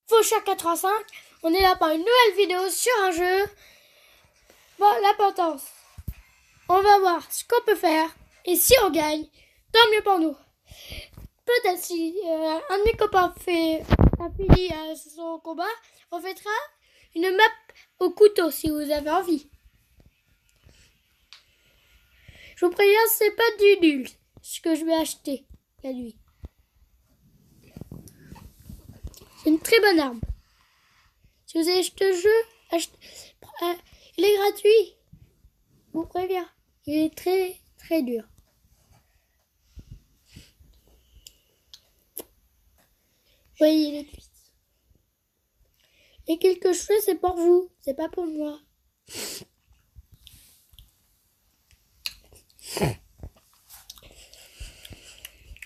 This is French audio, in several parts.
Faucheur 85, on est là pour une nouvelle vidéo sur un jeu. Bon, l'importance, on va voir ce qu'on peut faire. Et si on gagne, tant mieux pour nous. Peut-être si un de mes copains a fini son combat, on fêtera une map au couteau si vous avez envie. Je vous préviens, c'est pas du nul ce que je vais acheter la nuit. C'est une très bonne arme. Si vous avez acheté le jeu, il est gratuit. Je vous préviens, il est très très dur. Voyez les cuisses. Et quelque chose, c'est pour vous, c'est pas pour moi.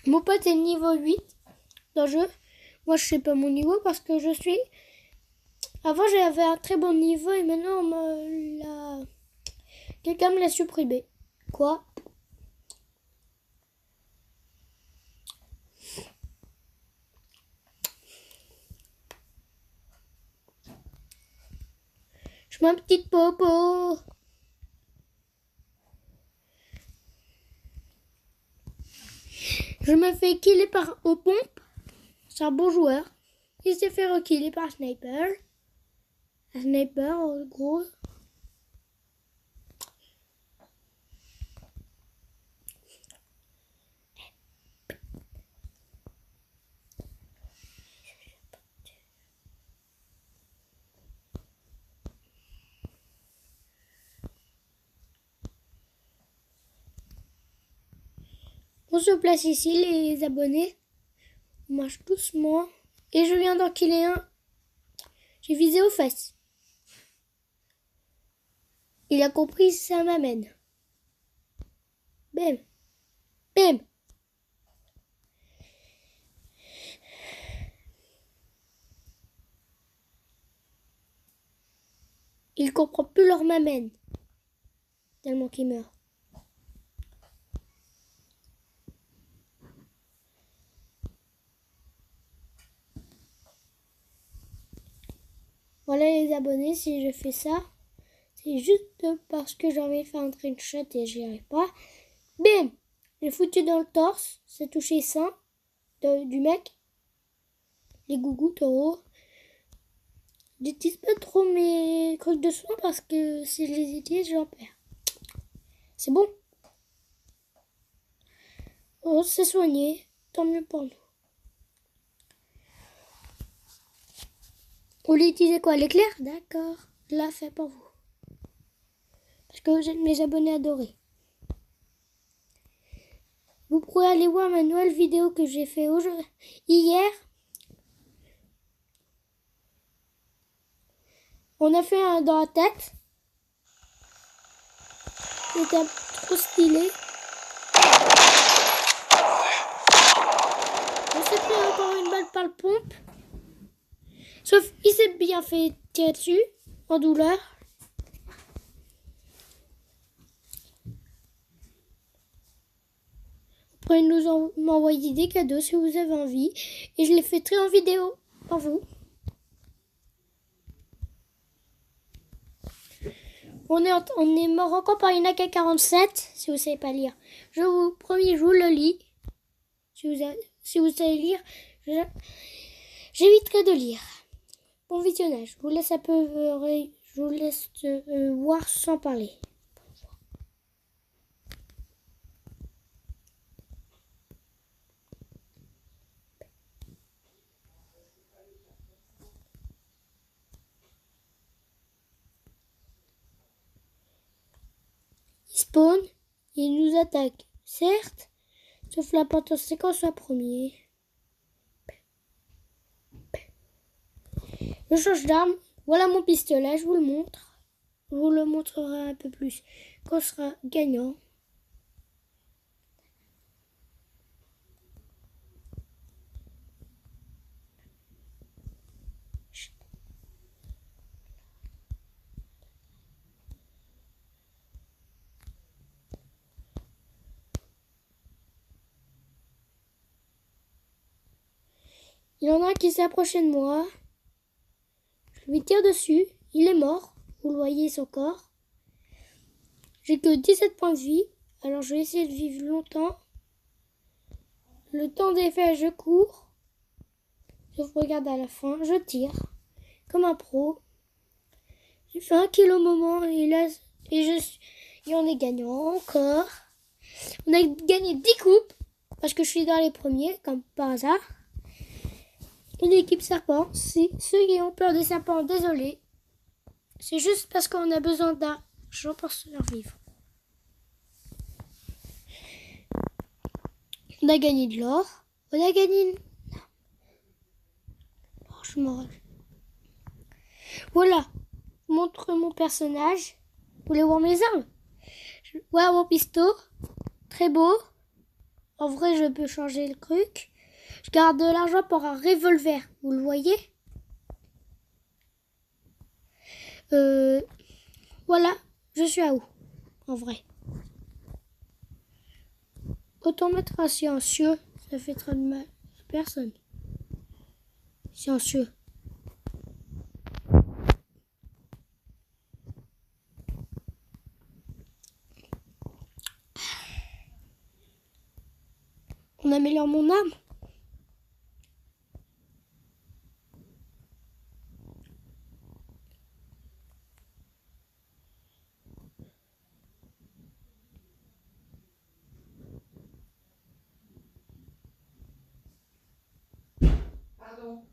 Mon pote est niveau 8 dans le jeu. Moi, je sais pas mon niveau parce que je suis... Avant, j'avais un très bon niveau et maintenant, quelqu'un me l'a supprimé. Quoi? Je mets un petit popo. Je me fais killer par aux pompes. C'est un bon joueur. Il s'est fait rekiller par sniper. Un sniper, en gros. On se place ici, les abonnés. On marche doucement. Et je viens d'en killer un. J'ai visé aux fesses. Il a compris, ça m'amène. Bam. Bam. Il comprend plus leur m'amène. Tellement qu'il meurt. Voilà les abonnés, si je fais ça, c'est juste parce que j'ai envie de faire un trickshot et j'y arrive pas. Bim! J'ai foutu dans le torse, c'est touché sein du mec. Les gougouttes en haut. J'utilise pas trop mes trucs de soin parce que si je les utilise, j'en perds. C'est bon? On s'est soigné, tant mieux pour nous. On voulait utiliser quoi? L'éclair? D'accord, je l'ai fait pour vous. Parce que vous êtes mes abonnés adorés. Vous pourrez aller voir ma nouvelle vidéo que j'ai fait hier. On a fait un dans la tête. C'était trop stylé. On s'est pris encore une balle par le pompe. Sauf il s'est bien fait tirer dessus, en douleur. Vous pouvez m'envoyer des cadeaux si vous avez envie. Et je les ferai en vidéo pour vous. On est mort encore par une AK-47, si vous savez pas lire. Je vous promets, je vous le lis. Si vous savez lire, j'éviterai de lire. Bon visionnage. Je vous laisse voir sans parler. Il spawn, il nous attaque, certes, sauf l'important c'est qu'on soit premier. Je change d'arme, voilà mon pistolet, je vous le montre. Je vous le montrerai un peu plus quand on sera gagnant. Il y en a un qui s'est approché de moi. Je lui tire dessus. Il est mort. Vous le voyez, son corps. J'ai que 17 points de vie. Alors je vais essayer de vivre longtemps. Le temps des faits, je cours. Je regarde à la fin. Je tire. Comme un pro. J'ai fait 1 kill au moment. Et là, et on est gagnant encore. On a gagné 10 coupes. Parce que je suis dans les premiers, comme par hasard. Une équipe serpent. Si ceux qui ont peur des serpents, désolé. C'est juste parce qu'on a besoin d'argent pour survivre. On a gagné de l'or. On a gagné... Non, je m'en rappelle. Voilà. Je montre mon personnage. Vous voulez voir mes armes? Voilà mon pistolet. Très beau. En vrai, je peux changer le truc. Je garde de l'argent pour un revolver. Vous le voyez? Voilà. Je suis à où? En vrai. Autant mettre un silencieux. Ça fait trop de mal à personne. Silencieux. On améliore mon arme. Pardon.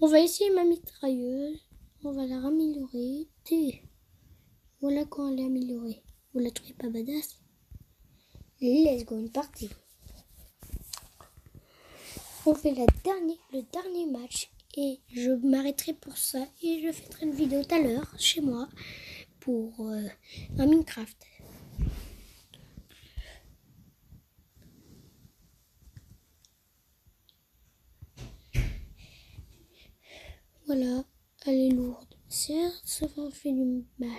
On va essayer ma mitrailleuse. On va la raméliorer. Voilà quand elle est améliorée. Vous la trouvez pas badass? Let's go, une partie. On fait le dernier match. Et je m'arrêterai pour ça. Et je ferai une vidéo tout à l'heure chez moi pour un Minecraft. Voilà, elle est lourde. Certes, ça fait du mal.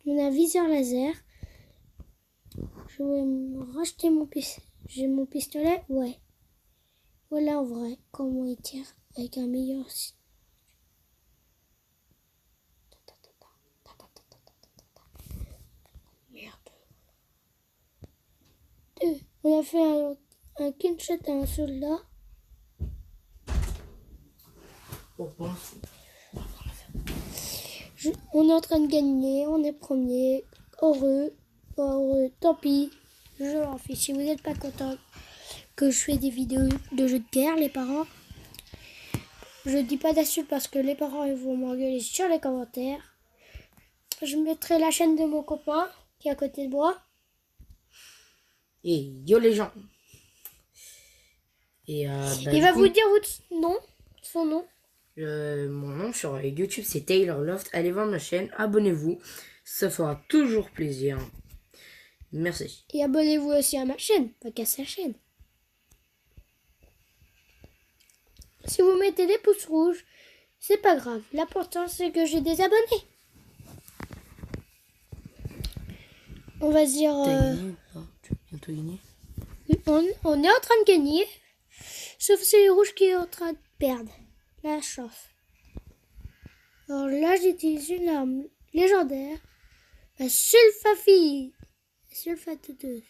On a un viseur laser. Je vais me racheter mon pistolet. J'ai mon pistolet? Ouais. Voilà en vrai comment il tire avec un meilleur... Merde. On a fait un kill shot à un soldat. On est en train de gagner, on est premier. Heureux, heureux, tant pis. Je leur fais. Si vous n'êtes pas content que je fais des vidéos de jeux de guerre, les parents, je dis pas d'insultes parce que les parents ils vont m'engueuler sur les commentaires. Je mettrai la chaîne de mon copain qui est à côté de moi. Et yo les gens. Et il va vous dire son nom. Mon nom sur YouTube c'est Taylor Loft. Allez voir ma chaîne, abonnez-vous. Ça fera toujours plaisir. Merci. Et abonnez-vous aussi à ma chaîne, pas qu'à sa chaîne. Si vous mettez des pouces rouges, c'est pas grave. L'important c'est que j'ai des abonnés. On va dire... T'as gagné ou pas? Tu vas bientôt gagner? On est en train de gagner. Sauf c'est les rouges qui est en train de perdre. La chance. Alors là, j'utilise une arme légendaire. La sulfafille. La sulfateuse.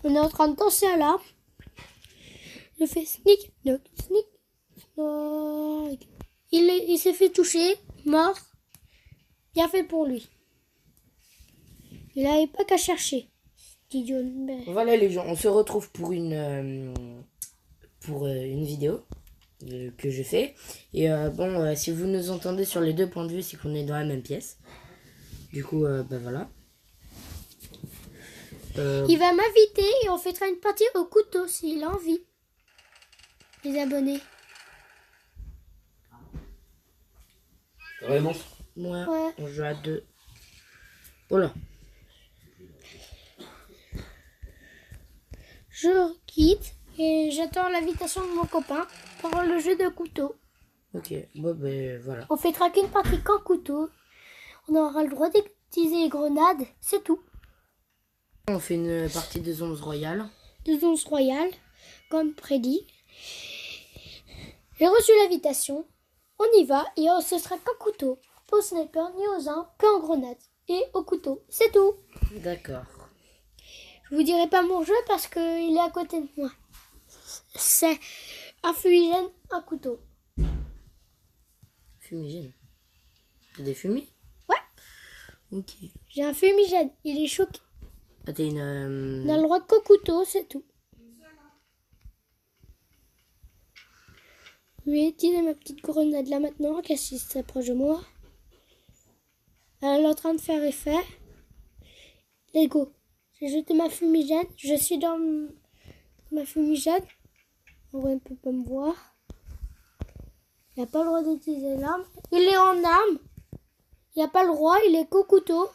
On est en train de danser à l'arme. Je fais sneak, knock, sneak, knock. Il s'est fait toucher, mort. Bien fait pour lui. Il n'avait pas qu'à chercher. Idiot. Voilà les gens, on se retrouve pour une vidéo que je fais. Et si vous nous entendez sur les deux points de vue, c'est qu'on est dans la même pièce. Du coup, voilà. Il va m'inviter et on fera une partie au couteau s'il a envie. les abonnés. Ouais, monstre. Moi, Ouais. on joue à 2. Oh là. Je quitte et j'attends l'invitation de mon copain pour le jeu de couteau. Ok, bon ben voilà. On fêtera qu'une partie qu'en couteau. On aura le droit d'utiliser les grenades, c'est tout. On fait une partie de Zones Royales. De Zone Royale, comme prédit. J'ai reçu l'invitation. On y va et ce sera qu'en couteau. Pas au sniper, ni aux armes, qu'en grenade. Et au couteau, c'est tout. D'accord. Je vous dirai pas mon jeu parce qu'il est à côté de moi. C'est un fumigène, un couteau. Fumigène. T'as des fumées? Ouais. Ok. J'ai un fumigène, il est choqué. Ah, t'as une... On a le droit qu'au couteau, c'est tout. Je vais utiliser ma petite grenade là maintenant, Cassis s'approche de moi. Elle est en train de faire effet. Let's go. J'ai jeté ma fumigène. Je suis dans ma fumigène. En vrai, il ne peut pas me voir. Il n'a pas le droit d'utiliser l'arme. Il est en arme. Il n'a pas le droit, il est qu'au couteau.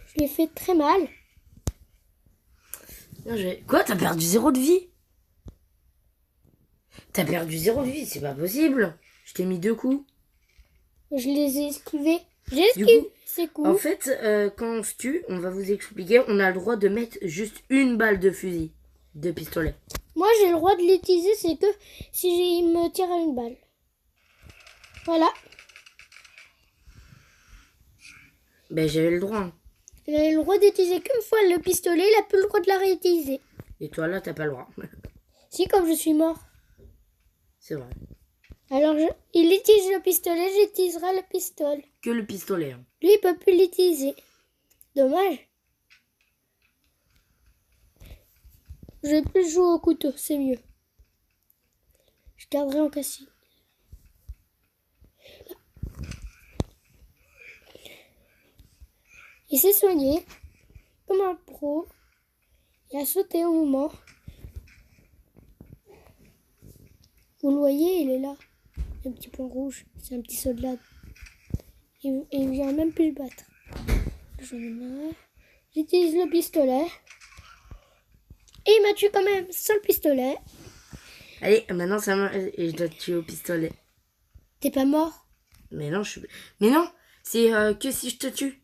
Je lui ai fait très mal. Non, quoi? T'as perdu 0 de vie? T'as perdu 0 de vie, c'est pas possible. Je t'ai mis 2 coups. Je les ai esquivés. J'ai Du esquivé coup, ces coups. En fait, quand on se tue, on va vous expliquer, on a le droit de mettre juste une balle de fusil, de pistolet. Moi, j'ai le droit de l'utiliser, c'est que si il me tire à une balle. Voilà. Ben j'avais le droit. Hein. Il a le droit d'utiliser qu'une fois le pistolet, il n'a plus le droit de la réutiliser. Et toi là, t'as pas le droit. Si, comme je suis mort. C'est vrai. Alors, il utilise le pistolet, j'utiliserai le pistolet. Que le pistolet. Hein. Lui, il peut plus l'utiliser. Dommage. Je vais plus jouer au couteau, c'est mieux. Je garderai en cassis. Il s'est soigné comme un pro. Il a sauté au moment. Vous le voyez, il est là. Un petit point rouge. C'est un petit soldat. Et il vient même plus le battre. J'utilise le pistolet. Et il m'a tué quand même sans le pistolet. Allez, maintenant ça m'a... Et je dois te tuer au pistolet. T'es pas mort? Mais non, Mais non, c'est que si je te tue.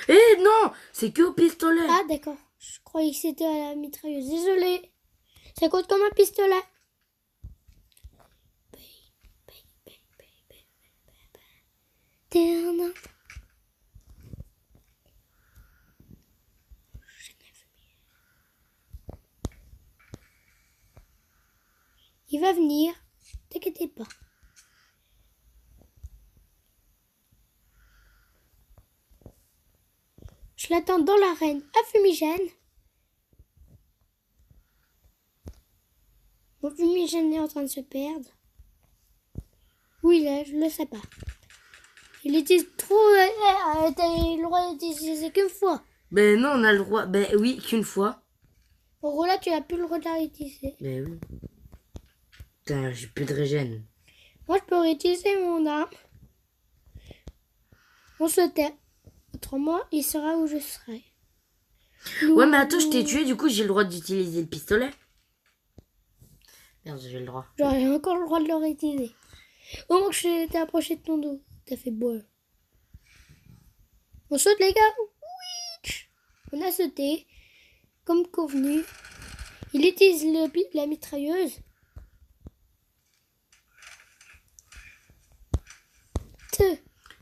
Eh non, c'est que au pistolet. Ah d'accord. Je croyais que c'était à la mitrailleuse. Désolé. Ça compte comme un pistolet. Il va venir. T'inquiète pas. Je l'attends dans l'arène à fumigène. Mon fumigène est en train de se perdre. Où il est? Je le sais pas. Il utilise trop... T'as le droit d'utiliser qu'une fois. Ben non, on a le droit. Ben oui, qu'une fois. En gros là, tu n'as plus le droit de la réutiliser. Ben oui. Putain, j'ai plus de régène. Moi, je peux réutiliser mon arme. On se tait. Autrement, il sera où je serai. Ouais, mais attends, je t'ai tué, du coup, j'ai le droit d'utiliser le pistolet. Merde, j'ai le droit. J'aurais encore le droit de le réutiliser. Au moment que je t'ai approché de ton dos, t'as fait beau. On saute, les gars. Oui. On a sauté. Comme convenu. Il utilise la mitrailleuse.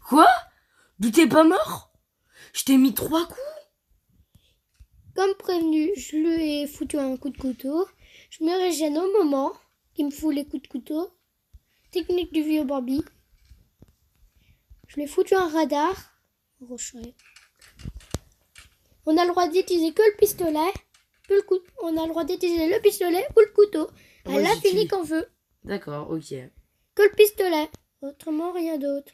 Quoi? D'où t'es pas mort? Je t'ai mis 3 coups. Comme prévenu, je lui ai foutu un coup de couteau. Je me régène au moment qu'il me fout les coups de couteau. Technique du vieux Barbie. Je lui ai foutu un radar. Rocher. On a le droit d'utiliser que le pistolet. On a le droit d'utiliser le pistolet ou le couteau. À Ouais, l'infini qu'on veut. D'accord, ok. Que le pistolet. Autrement, rien d'autre.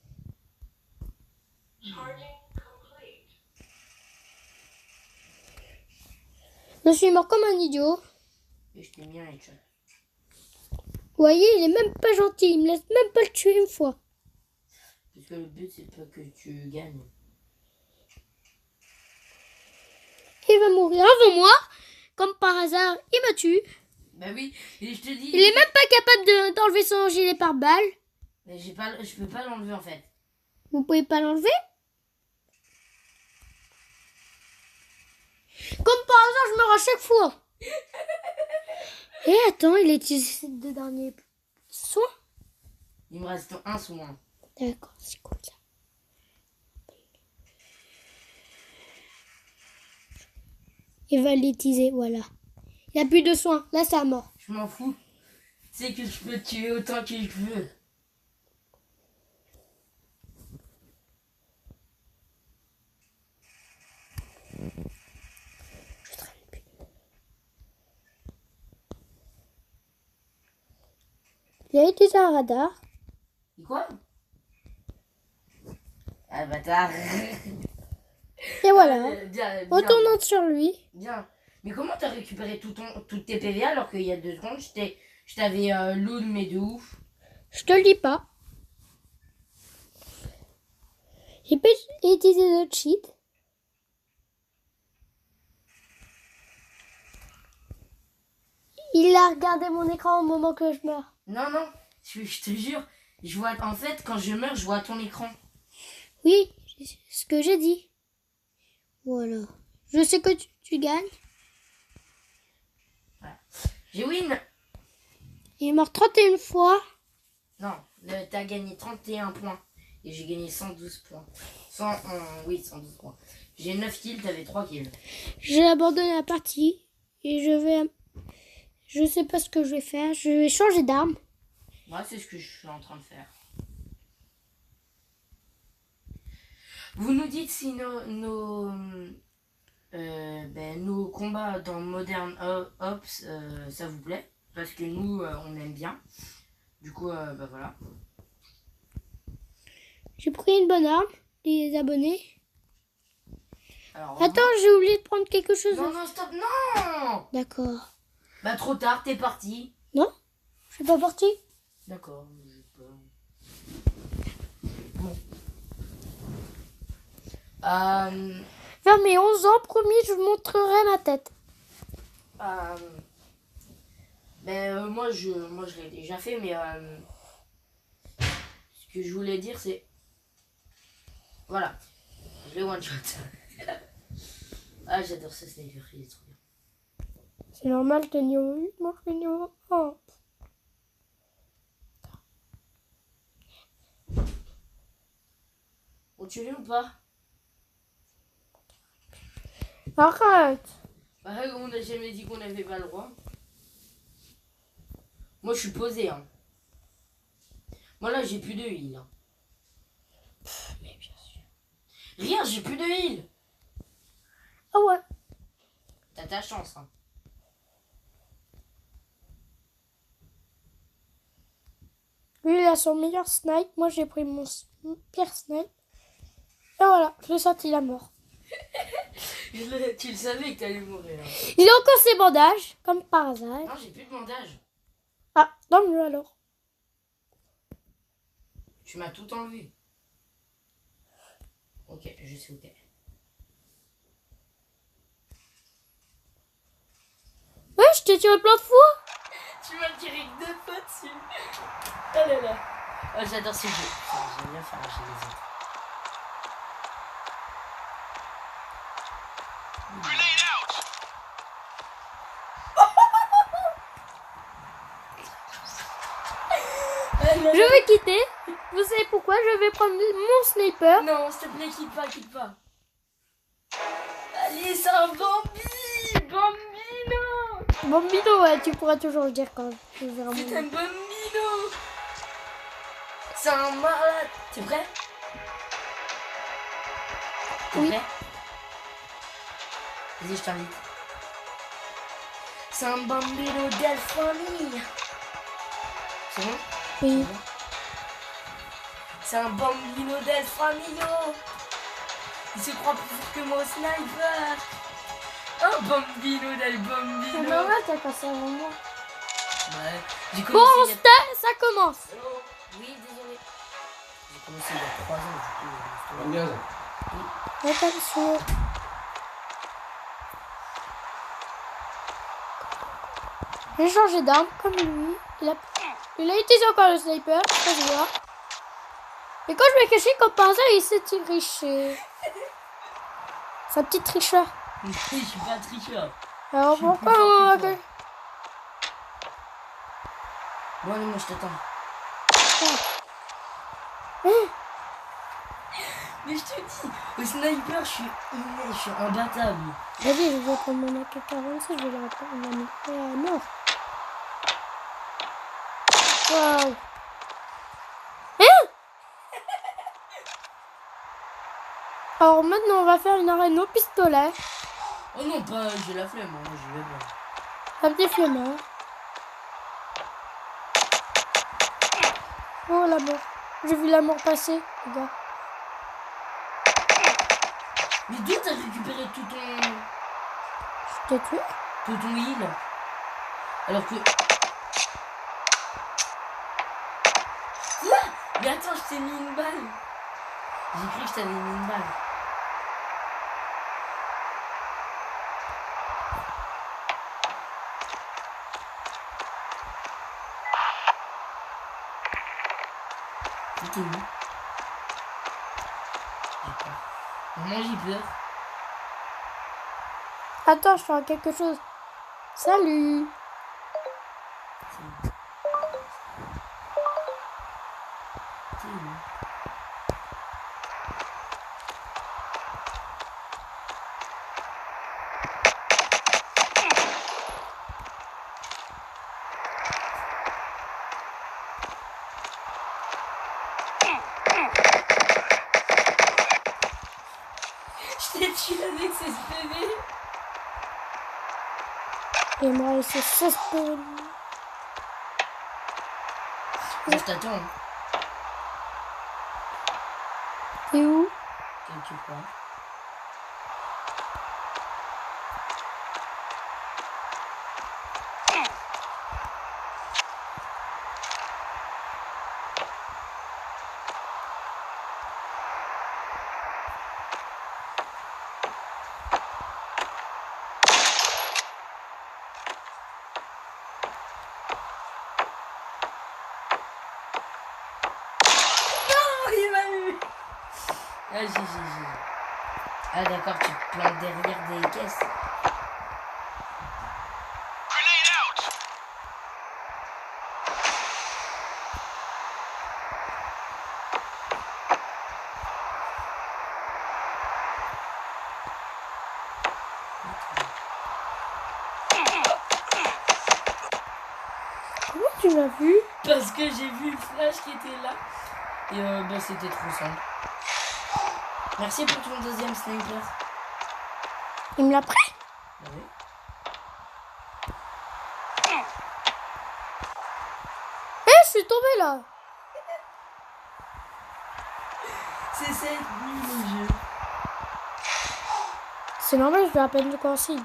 Je suis mort comme un idiot. Et je t'ai mis un headshot. Vous voyez, il est même pas gentil. Il me laisse même pas le tuer une fois. Parce que le but, c'est pas que tu gagnes. Il va mourir avant moi. Comme par hasard, il me tue. Bah oui, et je te dis... Il est même pas capable d'enlever son gilet pare-balles. Mais je peux pas l'enlever en fait. Vous pouvez pas l'enlever? Comme par hasard, je meurs à chaque fois. Et attends, il a utilisé ces 2 derniers soins. Il me reste un soin. D'accord, c'est cool ça. Il va l'utiliser, voilà. Il a plus de soins. Là, c'est à mort. Je m'en fous. Tu sais que je peux te tuer autant que je veux. Je traîne plus. Il a utilisé un radar. Et quoi? Ah bâtard. Et voilà. Bien. Retournons sur lui. Bien. Mais comment t'as récupéré toutes tes PV alors qu'il y a 2 secondes, je t'avais loot mais de ouf. Je te le dis pas. J'ai pas utilisé de cheat. Il a regardé mon écran au moment que je meurs. Non, je te jure. Je vois, en fait, quand je meurs, je vois ton écran. Oui, c'est ce que j'ai dit. Voilà. Je sais que tu gagnes. Voilà. J'ai win. Il est mort 31 fois. Non, t'as gagné 31 points. Et j'ai gagné 112 points. 112 points. J'ai 9 kills, t'avais 3 kills. J'ai abandonné la partie. Et je sais pas ce que je vais faire. Je vais changer d'arme. Moi, c'est ce que je suis en train de faire. Vous nous dites si nos combats dans Modern Ops, ça vous plaît. Parce que nous, on aime bien. Du coup, voilà. J'ai pris une bonne arme. Les abonnés. Alors, Attends, j'ai oublié de prendre quelque chose. non, stop, non. D'accord. Bah, trop tard, t'es parti. Non, je suis pas partie. D'accord, je sais pas. Bon. Vers mes 11 ans, promis, je vous montrerai ma tête. Moi, je l'ai déjà fait, mais ce que je voulais dire, c'est... Voilà, je l'ai one-shot. Ah, j'adore ce sniper, il est trop bien. C'est normal, t'es niveau 8, moi je suis niveau 1. On tue lui ou pas? Arrête. Bah, on n'a jamais dit qu'on n'avait pas le droit. Moi, je suis posé, hein. Moi, là, j'ai plus de heal. Hein. Mais bien sûr. Rien, j'ai plus de heal. Ah ouais. T'as ta chance, hein. Lui, il a son meilleur snipe. Moi, j'ai pris mon pire snipe. Et voilà, je l'ai senti la mort. Tu le savais que t'allais mourir. Hein. Il a encore ses bandages, comme par hasard. Non, j'ai plus de bandage. Ah, donne-le alors. Tu m'as tout enlevé. Ok, je sais où t'es. Ouais, je t'ai tiré plein de fois. Tu m'as tiré 2 fois dessus. Oh là là. Oh, j'adore ce jeu. J'aime bien faire lâcher les autres. Je vais quitter. Vous savez pourquoi? Je vais prendre mon sniper. Non, s'il te plaît, quitte pas. Allez, c'est un Bambi. Bambino. Bambino, ouais, tu pourras toujours le dire quand je verrai C'est mon un Bambino. C'est un malade. T'es prêt? T'es Oui. prêt? Vas-y, je t'invite. C'est un Bambino del famille. C'est bon? Oui. C'est un Bambino del famille. Il se croit plus fort que moi au sniper. Oh, bambino del C'est bambino. normal, t'as passé avant moi. Ouais, j'ai Bon, commencé ça commence. Oui, désolé. J'ai commencé il y a 3 ans, du coup. Pas de gaz. Attention. J'ai changé d'arme comme lui. Il a utilisé encore le sniper, ça se voit. Et quand je m'ai caché comme par hasard, il s'est triché. C'est un petit tricheur. Je suis pas tricheur. Alors Je suis plus pourquoi fort on que toi. Bon, allez, moi je t'attends. Mais je te dis, au sniper, je suis inné, je suis imbattable. Vas-y, je vais prendre mon AK-47, je vais la mettre à mort. Waouh. Alors maintenant, on va faire une arène au pistolet. Oh non, pas, j'ai la flemme, moi j'y vais pas. Un petit flemmard. Oh la mort. J'ai vu la mort passer, les gars. Mais d'où t'as récupéré tout Je t'ai tué. ton heal? Alors que. Quoi? Mais attends, je t'ai mis une balle. J'ai cru que je t'avais mis une balle. T'es où? J'ai peur. Maman, j'ai peur. Attends, je fais quelque chose. Salut. T'es où? Je t'ai tué avec ces PV. Et moi, il se suspend. Moi, je t'attends. T'es où? Quelque part. Non, il m'a eu. Ah, j'ai. Ah, d'accord, tu te plantes derrière des caisses. Comment tu m'as vu? Parce que j'ai vu le flash qui était là. Et bah, c'était trop simple. Merci pour ton deuxième sniper. Il me l'a pris? Ah oui. Je suis tombée là. C'est cette nuit le jeu. C'est normal, je vais à peine le consigne.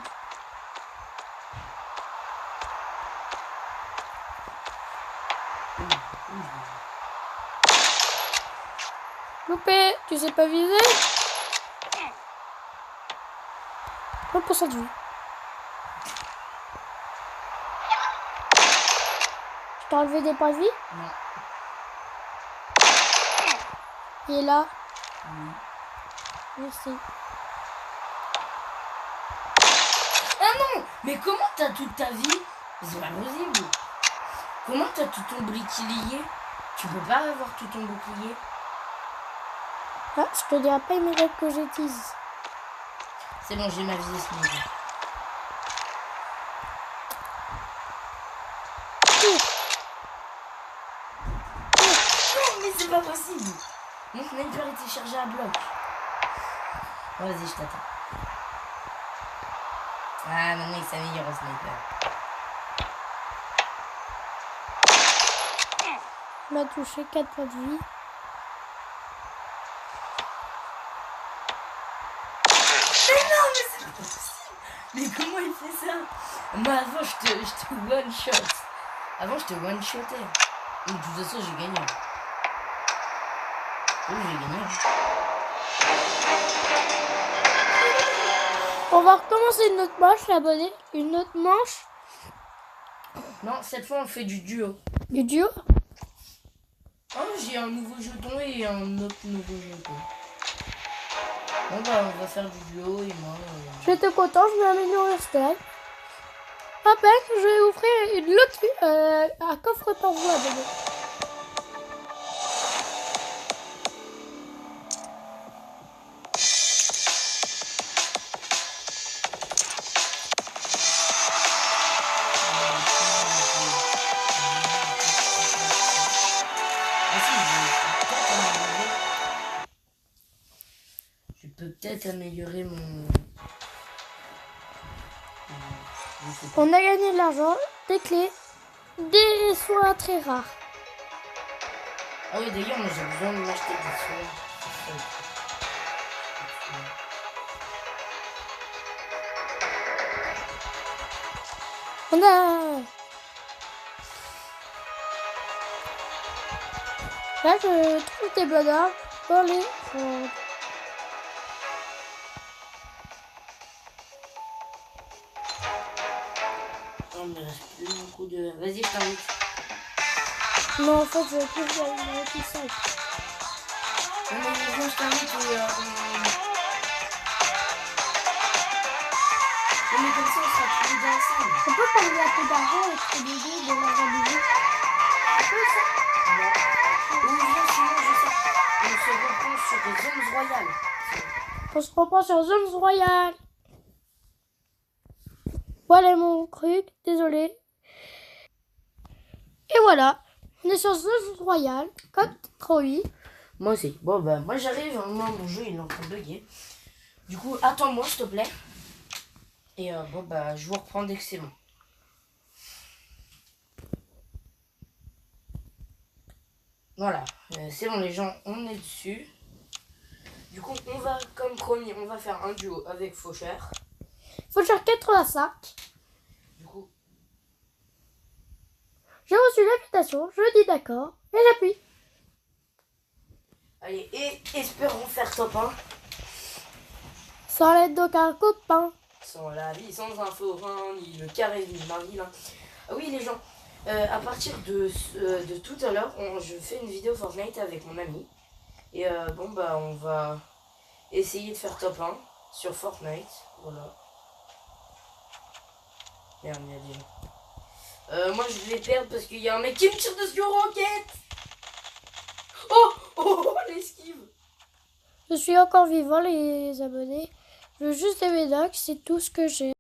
Loupé, tu sais pas viser? 30% de vie. Je t'ai enlevé des points de vie? Non. Il est là. Oui. Merci. Ah non! Mais comment t'as toute ta vie? C'est pas possible. Comment t'as tout ton bouclier? Tu peux pas avoir tout ton bouclier. Ah, je te dirai pas mes règles que j'utilise. C'est bon, j'ai ma vie ce niveau. Non, mais c'est pas possible. Mon sniper était chargé à bloc. Bon, vas-y, je t'attends. Ah, maintenant il s'améliore au sniper. Il m'a touché 4 points de vie. non, mais c'est pas possible. Mais comment il fait ça? Moi, avant, je te one-shot. Avant, je te one-shotais. De toute façon, j'ai gagné. Oui, j'ai gagné. On va recommencer une autre manche, l'abonné. Une autre manche. Non, cette fois, on fait du duo. Du duo. Oh, j'ai un nouveau jeton et un autre nouveau jeton. Bon, bah, on va faire du duo et moi... J'étais content, je vais améliorer le style. Rappelle, je vais offrir une loterie, un coffre pour vous, abonné. Je peux peut-être améliorer mon... On a gagné de l'argent, des clés, des soins très rares. Ah oui, d'ailleurs, moi j'ai besoin de m'acheter des soins. On a... Là, je trouve des bonheurs dans les... Non, mais il reste plus beaucoup de... Vas-y, je t'invite. Non, en fait, je vais plus aller tout seul. Non, mais viens, je t'invite et Non, mais comme ça, on sera tous les deux ensemble. On peut parler un peu d'argent et tous les deux de leur rendez-vous. On peut ça. Non. Ou viens, sinon, je sais. On se reprend sur les zones royales. On se reprend sur Zones Royales. Voilà mon truc, désolé. Et voilà, on est sur Zones Royales, code 38. Moi aussi. Bon, bah, moi j'arrive. Moi, mon jeu, il est en train de bugger. Du coup, attends-moi, s'il te plaît. Et bon, bah, je vous reprends dès que c'est bon. Voilà, c'est bon les gens, on est dessus. Du coup, on va, comme promis, on va faire un duo avec Faucheur. Faut faire 85. Du coup, J'ai reçu l'invitation, je dis d'accord, et j'appuie. allez, et espérons faire top 1. Sans l'aide d'aucun copain. Sans la vie, sans un forain, ni le carré, ni le marilyn. Ah oui les gens, à partir de tout à l'heure, je fais une vidéo Fortnite avec mon ami. Et bon bah on va essayer de faire top 1 sur Fortnite. Voilà. Merde, il y a des gens. Moi je vais perdre parce qu'il y a un mec qui me tire dessus en roquette. Oh, l'esquive. Je suis encore vivant les abonnés. Je veux juste des médocs, c'est tout ce que j'ai.